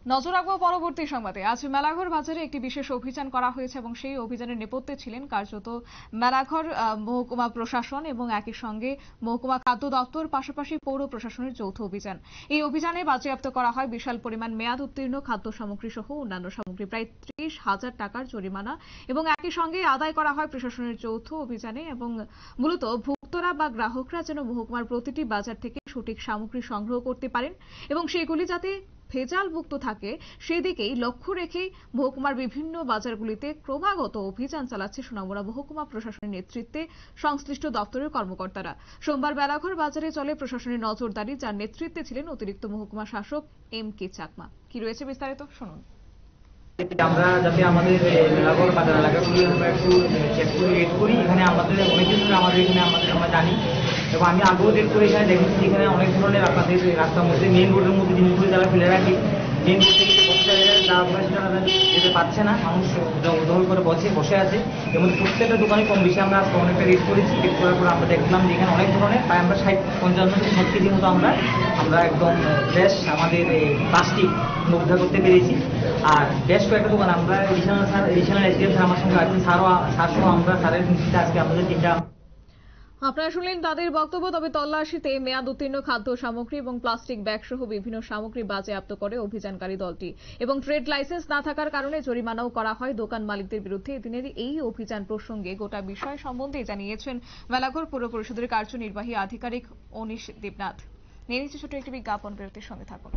নজর রাখবো পরবর্তী সংবাদে। আজ মেলাঘর বাজারে একটি বিশেষ অভিযান করা হয়েছে এবং সেই অভিযানের নেপথ্যে ছিলেন কার্যত মেলাঘর মহকুমা প্রশাসন এবং একই সঙ্গে মহকুমা খাদ্য দপ্তর, পাশাপাশি পৌর প্রশাসনের যৌথ অভিযান। এই অভিযানে বাজেয়াপ্ত করা হয় বিশাল পরিমাণ মেয়াদ উত্তীর্ণ খাদ্য সামগ্রী সহ অন্যান্য সামগ্রী, প্রায় 30,000 টাকার জরিমানা, এবং একই সঙ্গে আদায় করা হয় প্রশাসনের যৌথ অভিযানে। এবং মূলত ভুক্তরা বা গ্রাহকরা যেন মহকুমার প্রতিটি বাজার থেকে সঠিক সামগ্রী সংগ্রহ করতে পারেন এবং সেগুলি যাতে ভেজাল মুক্ত থাকে সেদিকেই লক্ষ্য রেখে মহকুমার বিভিন্ন বাজারগুলিতে ক্রমাগত অভিযান চালাচ্ছে সোনামুড়া মহকুমা প্রশাসনের নেতৃত্বে সংশ্লিষ্ট দপ্তরের কর্মকর্তারা। সোমবার মেলাঘর বাজারে চলে প্রশাসনের নজরদারি, যার নেতৃত্বে ছিলেন অতিরিক্ত মহকুমা শাসক M.K. চাকমা। কি রয়েছে বিস্তারিত শুনুন। আমরা যাতে আমাদের মেলাঘর বাজার এলাকাগুলি আমরা একটু চেক করে রেড করি। এখানে আমাদের অনেকদিন ধরে আমরা জানি এবং আমি আগেও রেড করে এখানে দেখেছি এখানে অনেক ধরনের আপনাদের রাস্তার মধ্যে মেন রোডের মধ্যে জিনিসগুলো যারা ফেলে রাখে, মেন রোড থেকে যারা যেতে পারছে না, মানুষ দখল করে বসে আছে এবং প্রত্যেকটা দোকানে কম বেশি আমরা আজকে অনেকটা রেড করেছি। রেড করার পর আমরা দেখলাম যে এখানে অনেক ধরনের প্রায় আমরা 55 থেকে 60 কেজির মতো আমরা একদম ফ্রেশ আমাদের প্লাস্টিক উদ্ধার করতে পেরেছি। আর বেশ কয়েকটা দোকান আমরা এডিশনাল এসডিএম স্যার আমার সঙ্গে আছেন, স্যারসহ আমরা স্যারের ভিত্তিতে আজকে আমাদের টিমটা। আপনারা শুনলেন তাদের বক্তব্য। তবে তল্লাশিতে মেয়াদ উত্তীর্ণ খাদ্য সামগ্রী এবং প্লাস্টিক ব্যাগ সহ বিভিন্ন সামগ্রী বাজেয়াপ্ত করে অভিযানকারী দলটি এবং ট্রেড লাইসেন্স না থাকার কারণে জরিমানাও করা হয় দোকান মালিকদের বিরুদ্ধে। এদিনের এই অভিযান প্রসঙ্গে গোটা বিষয় সম্বন্ধে জানিয়েছেন মেলাঘর পৌর পরিষদের কার্যনির্বাহী আধিকারিক অনিশ দেবনাথ। নিয়ে নিচ্ছে ছোট একটি বিজ্ঞাপন, বিরতির সঙ্গে থাকুন।